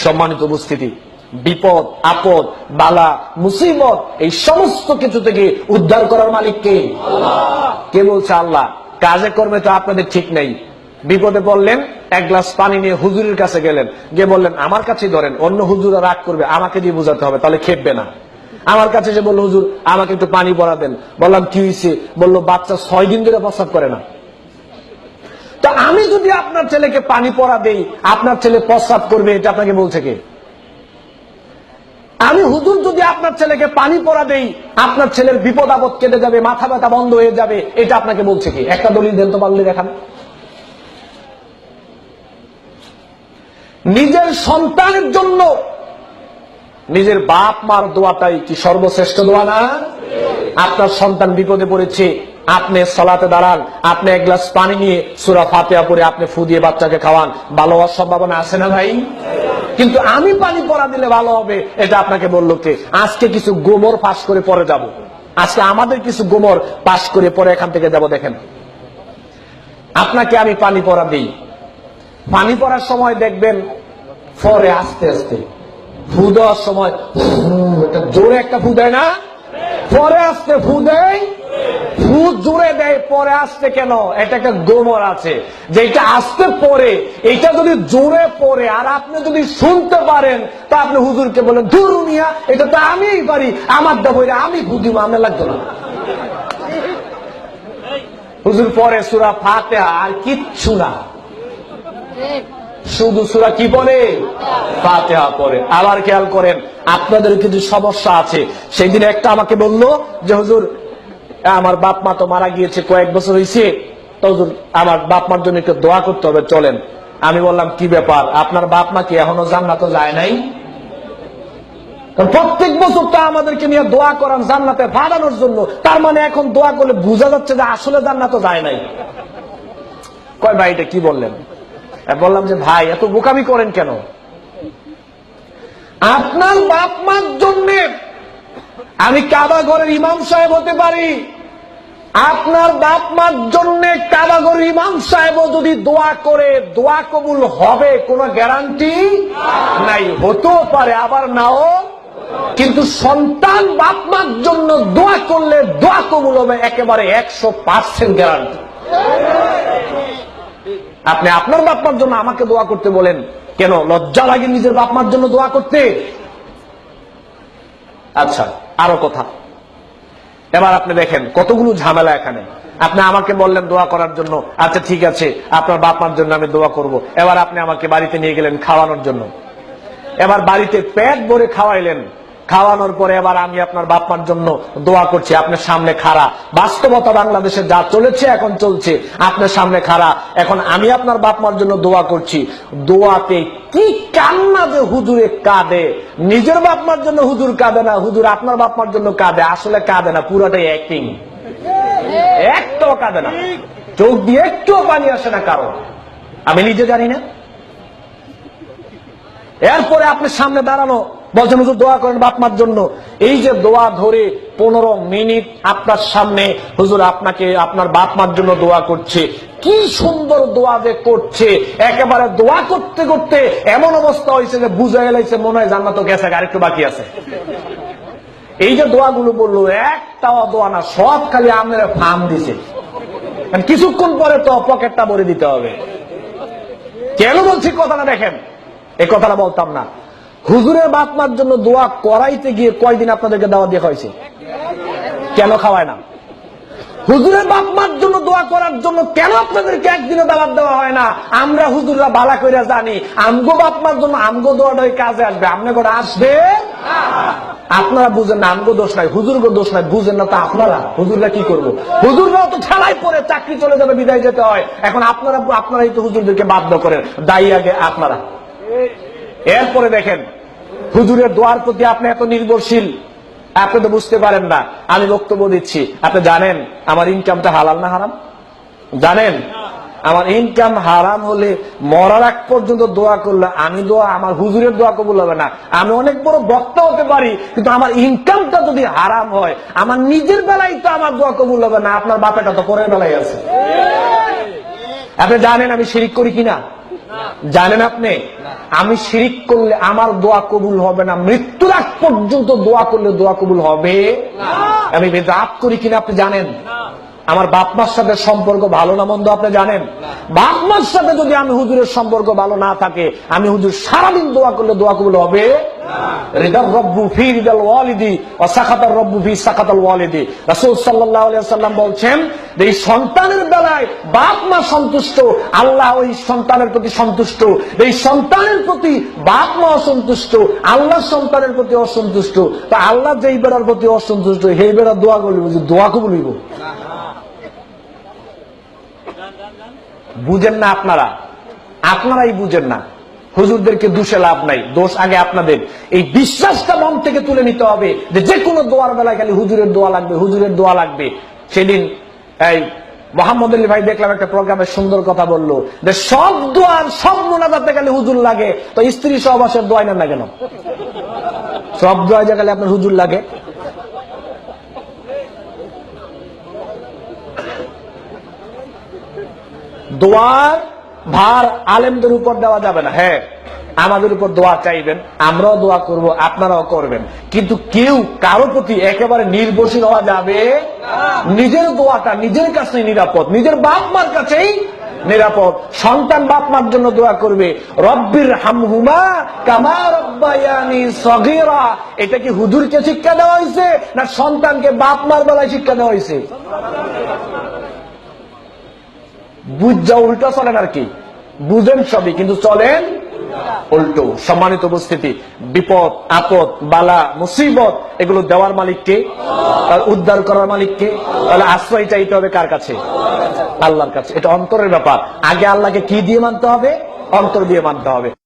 সম্মানিত উপস্থিতি, বিপদ আপদ বালা মুসিবত এই সমস্ত কিছু থেকে উদ্ধার করার মালিক কে? কে বলছে? আল্লাহ। কাজে কর্মে তো আপনাদের ঠিক নেই। বিপদে পড়লেন, এক গ্লাস পানি নিয়ে হুজুরের কাছে গেলেন, গিয়ে বললেন আমার কাছেই ধরেন, অন্য হুজুরা রাগ করবে, আমাকে দিয়ে বোঝাতে হবে, তাহলে খেপবে না। আমার কাছে এসে বললো হুজুর আমাকে একটু পানি পড়া দেন। বললাম কি হয়েছে? বললো বাচ্চা 6 দিন ধরে প্রস্রাব করে না। তা আমি যদি আপনার ছেলেকে পানি পড়া দেই, আপনার ছেলে প্রস্রাব করবে, এটা আপনাকে বলছে কে? আমি হুজুর যদি আপনার ছেলেকে পানি পড়া দেই, আপনার ছেলের বিপদ আপদ কেটে যাবে, মাথা ব্যথা বন্ধ হয়ে যাবে, এটা আপনাকে বলছে কি? একটা দলিল দেন তো পারলে দেখান। নিজের সন্তানের জন্য নিজের বাপ মার দোয়াটাই কি সর্বশ্রেষ্ঠ দোয়া না? আপনার সন্তান বিপদে পড়েছে, আপনি সালাতে দাঁড়ান, আপনি এক গ্লাস পানি নিয়ে সূরা ফাতিহা পড়ে আপনি ফু দিয়ে বাচ্চাকে খাওয়ান, ভালো হওয়ার সম্ভাবনা আছে না ভাই? কিন্তু আমি পানি পড়া দিলে ভালো হবে, এটা আপনাকে বললো কে? আজকে কিছু গোমর পাশ করে পরে যাব। আজকে আমাদের কিছু গোমর পাশ করে পরে এখান থেকে যাব। দেখেন, আপনাকে আমি পানি পড়া দিই, পানি পড়ার সময় দেখবেন পরে আস্তে আস্তে ফু দেওয়ার সময় জোরে একটা ফু দেয় না, পরে আসতে ফু দেয়, ফু জোরে দেয় পরে আসতে কেন? এটা একটা গোমর আছে, যেটা আসতে পরে, এটা যদি জোরে পড়ে আর আপনি যদি শুনতে পারেন, তা আপনি হুজুরকে বলেন ধুর মিয়া, এটা তো আমিই পারি, আমার দাবইরা আমি ফু দিব, আমার লাগতো না। হুজুর পরে সূরা ফাতিহা আর কিচ্ছু না, শুধু সূরা কি পড়ে? ফাতিহা পড়ে। আবার খেয়াল করেন, আপনাদের কিছু সমস্যা আছে। সেই দিন একটা আমাকে বললো যে হুজুর আমার বাপ মা তো মারা গিয়েছে, কয়েক বছর হয়েছে, তো হুজুর আমার বাপ মার জন্য একটু দোয়া করতে হবে, চলেন। আমি বললাম কি ব্যাপার, আপনার বাপ মা কি এখনো জান্নাতে যায় নাই? প্রত্যেক বছর তো আমাদেরকে নিয়ে দোয়া করান জান্নাতে পাঠানোর জন্য, তার মানে এখন দোয়া করলে বোঝা যাচ্ছে যে আসলে জান্নাতে যায় নাই। কয় ভাই এটা কি বললেন? বললাম যে ভাই এত বোকামি করেন কেন? আপনার বাপ মার জন্য আমি কাবা ঘরের ইমাম সাহেব হতে পারি, আপনার বাপ মার জন্য কাবা ঘরের ইমাম সাহেবও যদি দোয়া করে দোয়া কবুল হবে কোনো গ্যারান্টি নাই। হতেও পারে আবার নাও, কিন্তু সন্তান বাপ মার জন্য দোয়া করলে দোয়া কবুল হবে একেবারে 100% গ্যারান্টি। আপনি আপনার বাপ মার জন্য আমাকে দোয়া করতে বলেন কেন? লজ্জা লাগে নিজের বাপ মার জন্য দোয়া করতে? আচ্ছা, আরো কথা, এবার আপনি দেখেন কতগুলো ঝামেলা এখানে। আপনি আমাকে বললেন দোয়া করার জন্য, আচ্ছা ঠিক আছে আপনার বাপ মার জন্য আমি দোয়া করব। এবার আপনি আমাকে বাড়িতে নিয়ে গেলেন খাওয়ানোর জন্য, এবার বাড়িতে পেট ভরে খাওয়াইলেন, খাওয়ানোর পরে এবার আমি আপনার বাপ মার জন্য দোয়া করছি, আপনার সামনে খাড়া। বাস্তবতা বাংলাদেশে যা চলেছে এখন চলছে, আপনার সামনে খাড়া, এখন আমি আপনার বাপ মার জন্য দোয়া করছি। দোয়াতে কি কান্না যে হুজুরে কাঁদে, নিজের বাপ মার জন্য হুজুর কাঁদে না, হুজুর আপনার বাপ মার জন্য কাঁদে। আসলে কাঁদে না, পুরোটাই অ্যাক্টিং, একটাও কাঁদে না, চোখ দিয়ে একটুও পানি আসে না কারণ আমি নিজে জানি না। এরপরে আপনি সামনে দাঁড়ানো বলছেন হুজুর দোয়া করেন বাপ মার জন্য। এই যে দোয়া ধরে 15 মিনিট আপনার সামনে হুজুর আপনাকে আপনার বাপ মার জন্য দোয়া করছে, কি সুন্দর দোয়া যে করছে, একেবারে দোয়া করতে করতে এমন অবস্থা হয়েছে যে বুঝা গেছে মনে হয় জান্নাত গেছে, আরেকটু বাকি আছে। এই যে দোয়াগুলো বললো, একটাও দোয়া না, সব খালি আপনারা ফার্ম দিছে। কিছুক্ষণ পরে তো পকেটটা ভরে দিতে হবে। কেন বলছি কথাটা দেখেন, এই কথাটা বলতাম না। হুজুরের বাপ মার জন্য দোয়া করাইতে গিয়ে কয়দিন আপনাদেরকে দাওয়াত দেওয়া হয়েছে? কেন খাওয়ায় না? হুজুরের বাপ মার জন্য দোয়া করার জন্য কেন আপনাদেরকে একদিনও দাওয়াত দেওয়া হয় না? আমরা হুজুররা ভালো করে জানি আমগো বাপ মার জন্য আমগো দোয়াটাই কাজে আসবে, আপনি করে আসবে। আপনারা বুঝেন না, আমগো দোষ নাই, হুজুরগো দোষ নাই, বুঝেন না তো আপনারা। হুজুররা কি করবো? হুজুররাও তো ঠেলাই পরে চাকরি চলে যাবে, বিদায় যেতে হয়। এখন আপনারাই তো হুজুরদেরকে বাধ্য করেন, দায়ী আগে আপনারা। এরপরে দেখেন হুজুরের দোয়ার প্রতি আপনি এত নির্ভরশীল, আপনি তো বুঝতে পারেন না। আমি বক্তব্য দিচ্ছি, আপনি জানেন আমার ইনকামটা হালাল না হারাম? জানেন আমার ইনকাম হারাম হলে মরার আগ পর্যন্ত দোয়া করলে আমি দোয়া, আমার হুজুরের দোয়া কবুল হবে না। আমি অনেক বড় বক্তা হতে পারি, কিন্তু আমার ইনকামটা যদি হারাম হয়, আমার নিজের বেলায় তো আমার দোয়া কবুল হবে না, আপনার বাপেটা তো পরের বেলায় আছে। আপনি জানেন আমি শিরিক করি কিনা? জানেন আপনি? আমি শিরিক করলে আমার দোয়া কবুল হবে না, মৃত্যুর আগ পর্যন্ত দোয়া করলে দোয়া কবুল হবে। আমি বেদাত করি কিনা আপনি জানেন? আমার বাপ মার সাথে সম্পর্ক ভালো না মন্দ আপনি জানেন? বাপ মার সাথে যদি আমি হুজুরের সম্পর্ক ভালো না থাকে, আমি হুজুর সারাদিন দোয়া করলে দোয়া কবুল হবে? রিদার রব্বু ফি রিদাল ওয়ালিদি ওয়া সাখাতার রব্বু ফি সাখাতাল ওয়ালিদি। রাসূল সাল্লাল্লাহু আলাইহি ওয়াসাল্লাম বলছেন যে এই সন্তানের বেলায় বাপ মা সন্তুষ্ট, আল্লাহ ওই সন্তানের প্রতি সন্তুষ্ট। এই সন্তানের প্রতি বাপ মা অসন্তুষ্ট, আল্লাহ সন্তানের প্রতি অসন্তুষ্ট। তো আল্লাহ যেই বেড়ার প্রতি অসন্তুষ্ট, সেই বেড়া দোয়া করলে দোয়া কবুল হইব? বুঝেন না আপনারা, আপনারাই বুঝেন না। হুজুরদেরকে দোষে লাভ নাই, দোষ আগে আপনাদের। এই বিশ্বাসটা মন থেকে তুলে নিতে হবে যে কোনো দোয়ার বেলায় খালি হুজুরের দোয়া লাগবে, হুজুরের দোয়া লাগবে। সেদিন এই মোহাম্মদ আলী ভাই দেখলাম একটা প্রোগ্রামে সুন্দর কথা বললো যে সব দোয়ার সব মোনাজাতে খালি হুজুর লাগে, তো স্ত্রী সহবাসের দোয়া নেন না কেন? সব দোয়া যে খালি আপনার হুজুর লাগে। দোয়ার ভার আলেমদের উপর দেওয়া যাবে না। হ্যাঁ, আমাদের উপর দোয়া চাইবেন, আমরাও দোয়া করব, আপনারাও করবেন, কিন্তু কেউ কারো প্রতি একেবারে নির্ভরশীল হওয়া যাবে। নিজের দোয়াটা নিজের কাছেই নিরাপদ, নিজের বাপ মার কাছেই নিরাপদ। সন্তান বাপ মার জন্য দোয়া করবে, রব্বির হামহুমা কামা রব্বায়ানি সগীরা। এটা কি হুজুরকে শিক্ষা দেওয়া হয়েছে না সন্তানকে বাপ মার বেলায় শিক্ষা দেওয়া হয়েছে? বুঝা উল্টো চলেন আর কি, বুঝেন সবই কিন্তু চলেন উল্টো। সম্মানিত উপস্থিতি, বিপদ আপদ বালা মুসিবত এগুলো দেওয়ার মালিককে, উদ্ধার করার মালিককে। তাহলে আশ্রয় চাইতে হবে কার কাছে? আল্লাহর কাছে। এটা অন্তরের ব্যাপার। আগে আল্লাহকে কি দিয়ে মানতে হবে? অন্তর দিয়ে মানতে হবে।